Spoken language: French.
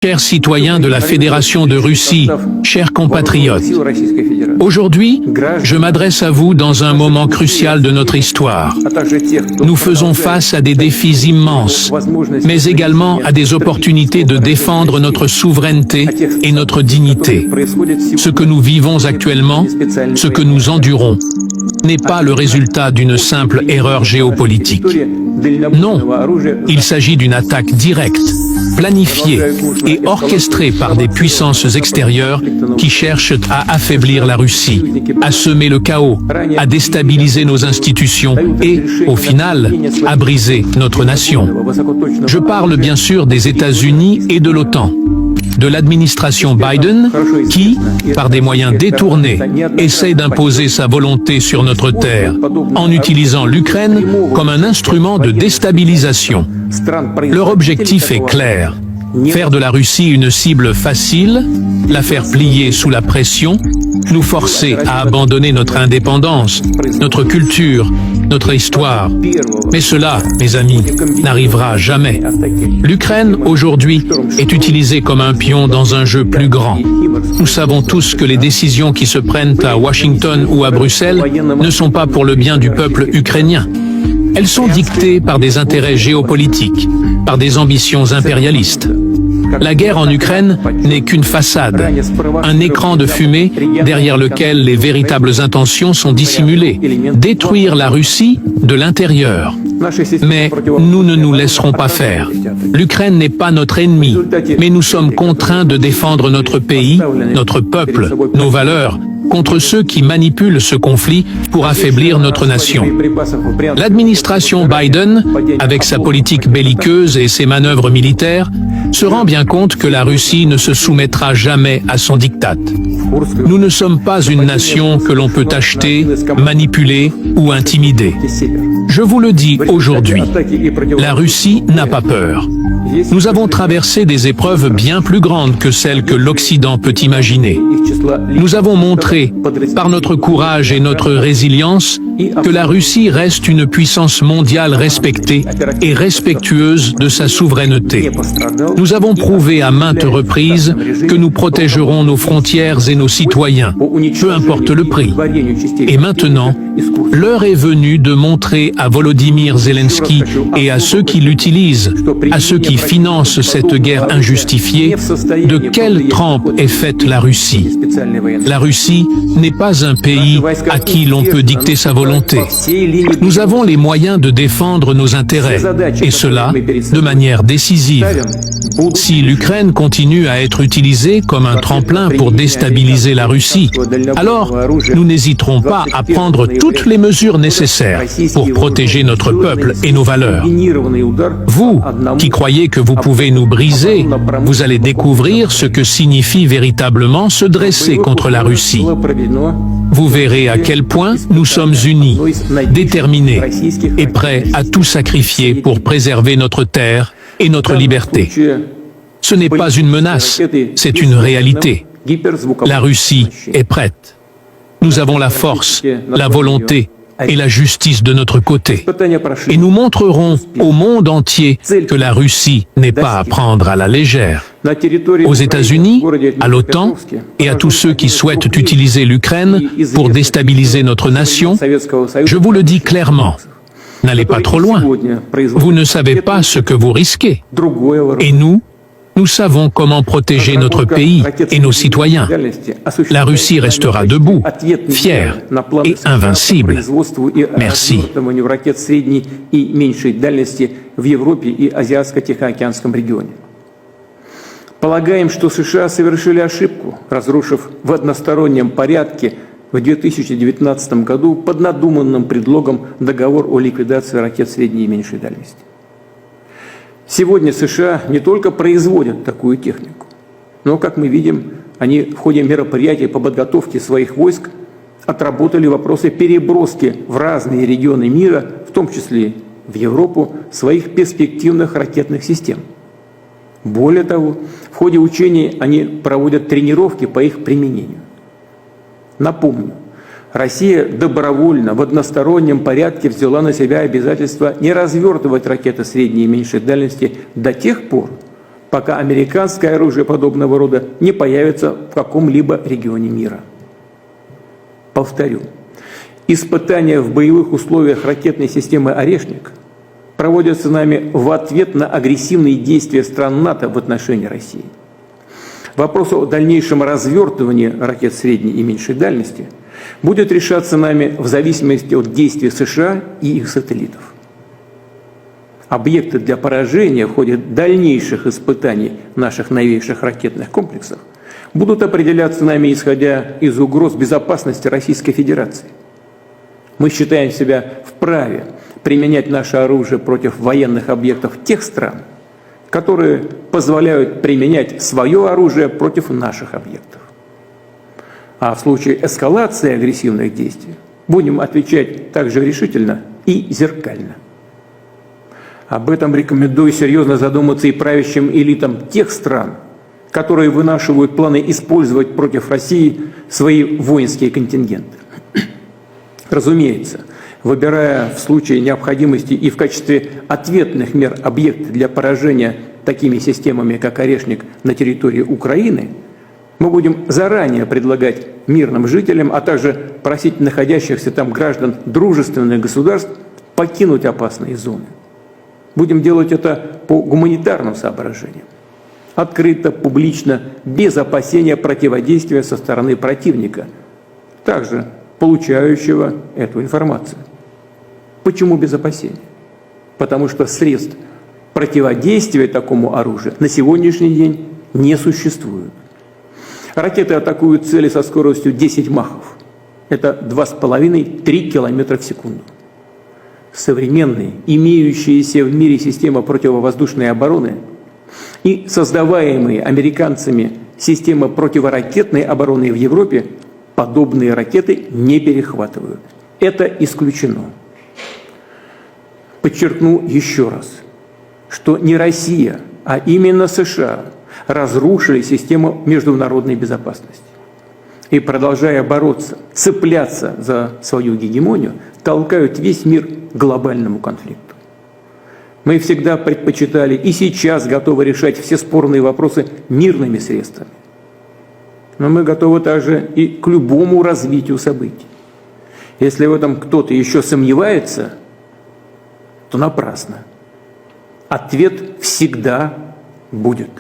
Chers citoyens de la Fédération de Russie, chers compatriotes, aujourd'hui, je m'adresse à vous dans un moment crucial de notre histoire. Nous faisons face à des défis immenses, mais également à des opportunités de défendre notre souveraineté et notre dignité. Ce que nous vivons actuellement, ce que nous endurons, n'est pas le résultat d'une simple erreur géopolitique. Non, il s'agit d'une attaque directe, planifiée et orchestrée par des puissances extérieures qui cherchent à affaiblir la Russie, à semer le chaos, à déstabiliser nos institutions et, au final, à briser notre nation. Je parle bien sûr des États-Unis et de l'OTAN, de l'administration Biden qui, par des moyens détournés, essaie d'imposer sa volonté sur notre terre, en utilisant l'Ukraine comme un instrument de déstabilisation. Leur objectif est clair: faire de la Russie une cible facile, la faire plier sous la pression, nous forcer à abandonner notre indépendance, notre culture, notre histoire. Mais cela, mes amis, n'arrivera jamais. L'Ukraine, aujourd'hui, est utilisée comme un pion dans un jeu plus grand. Nous savons tous que les décisions qui se prennent à Washington ou à Bruxelles ne sont pas pour le bien du peuple ukrainien. Elles sont dictées par des intérêts géopolitiques, par des ambitions impérialistes. La guerre en Ukraine n'est qu'une façade, un écran de fumée derrière lequel les véritables intentions sont dissimulées: détruire la Russie de l'intérieur. Mais nous ne nous laisserons pas faire. L'Ukraine n'est pas notre ennemi, mais nous sommes contraints de défendre notre pays, notre peuple, nos valeurs, contre ceux qui manipulent ce conflit pour affaiblir notre nation. L'administration Biden, avec sa politique belliqueuse et ses manœuvres militaires, se rend bien compte que la Russie ne se soumettra jamais à son diktat. Nous ne sommes pas une nation que l'on peut acheter, manipuler ou intimider. Je vous le dis aujourd'hui, la Russie n'a pas peur. Nous avons traversé des épreuves bien plus grandes que celles que l'Occident peut imaginer. Nous avons montré, par notre courage et notre résilience, que la Russie reste une puissance mondiale respectée et respectueuse de sa souveraineté. Nous avons prouvé à maintes reprises que nous protégerons nos frontières et nos citoyens, peu importe le prix. Et maintenant, l'heure est venue de montrer à Volodymyr Zelensky et à ceux qui l'utilisent, à ceux qui financent cette guerre injustifiée, de quelle trempe est faite la Russie. La Russie n'est pas un pays à qui l'on peut dicter sa volonté. Nous avons les moyens de défendre nos intérêts, et cela de manière décisive. Si l'Ukraine continue à être utilisée comme un tremplin pour déstabiliser la Russie, alors nous n'hésiterons pas à prendre toutes les mesures nécessaires pour protéger notre peuple et nos valeurs. Vous, qui croyez que vous pouvez nous briser, vous allez découvrir ce que signifie véritablement se dresser contre la Russie. Vous verrez à quel point nous sommes unis, déterminés et prêts à tout sacrifier pour préserver notre terre et notre liberté. Ce n'est pas une menace, c'est une réalité. La Russie est prête. Nous avons la force, la volonté et la justice de notre côté. Et nous montrerons au monde entier que la Russie n'est pas à prendre à la légère. Aux États-Unis, à l'OTAN et à tous ceux qui souhaitent utiliser l'Ukraine pour déstabiliser notre nation, je vous le dis clairement, n'allez pas trop loin. Vous ne savez pas ce que vous risquez. Et nous savons comment protéger notre pays et nos citoyens. La Russie restera debout, fière et invincible. Merci. Полагаем, что США совершили ошибку, разрушив в одностороннем порядке в 2019 году под надуманным предлогом договор о ликвидации ракет средней и меньшей дальности. Сегодня США не только производят такую технику, но, как мы видим, они в ходе мероприятий по подготовке своих войск отработали вопросы переброски в разные регионы мира, в том числе в Европу, своих перспективных ракетных систем. Более того, в ходе учений они проводят тренировки по их применению. Напомню, Россия добровольно в одностороннем порядке взяла на себя обязательство не развертывать ракеты средней и меньшей дальности до тех пор, пока американское оружие подобного рода не появится в каком-либо регионе мира. Повторю, испытания в боевых условиях ракетной системы «Орешник» проводятся нами в ответ на агрессивные действия стран НАТО в отношении России. Вопрос о дальнейшем развертывании ракет средней и меньшей дальности будет решаться нами в зависимости от действий США и их сателлитов. Объекты для поражения в ходе дальнейших испытаний наших новейших ракетных комплексов будут определяться нами, исходя из угроз безопасности Российской Федерации. Мы считаем себя вправе применять наше оружие против военных объектов тех стран, которые позволяют применять свое оружие против наших объектов. А в случае эскалации агрессивных действий будем отвечать также решительно и зеркально. Об этом рекомендую серьезно задуматься и правящим элитам тех стран, которые вынашивают планы использовать против России свои воинские контингенты. Разумеется, выбирая в случае необходимости и в качестве ответных мер объекты для поражения такими системами, как «Орешник», на территории Украины, мы будем заранее предлагать мирным жителям, а также просить находящихся там граждан дружественных государств покинуть опасные зоны. Будем делать это по гуманитарным соображениям. Открыто, публично, без опасения противодействия со стороны противника, также получающего эту информацию. Почему без опасения? Потому что средств противодействия такому оружию на сегодняшний день не существует. Ракеты атакуют цели со скоростью 10 махов. Это 2,5-3 км в секунду. Современные, имеющиеся в мире системы противовоздушной обороны и создаваемые американцами системы противоракетной обороны в Европе подобные ракеты не перехватывают. Это исключено. Подчеркну еще раз, что не Россия, а именно США разрушили систему международной безопасности. И, продолжая бороться, цепляться за свою гегемонию, толкают весь мир к глобальному конфликту. Мы всегда предпочитали и сейчас готовы решать все спорные вопросы мирными средствами. Но мы готовы также и к любому развитию событий. Если в этом кто-то еще сомневается, то напрасно. Ответ всегда будет.